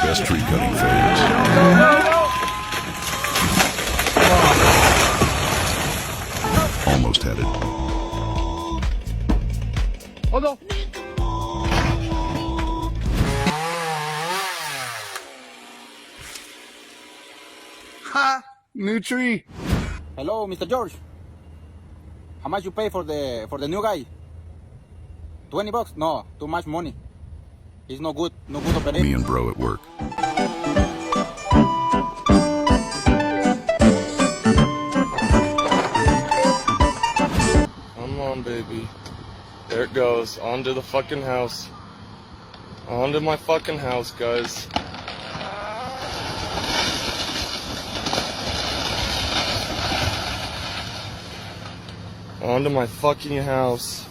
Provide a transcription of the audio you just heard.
best tree cutting phase. Almost had it. Oh no! Ha! New tree. Hello, Mr. George. How much you pay for the new guy? $20? No, too much money. He's no good operator. Me and bro at work. Come on, baby. There it goes. Onto the fucking house. Onto my fucking house, guys. Onto my fucking house.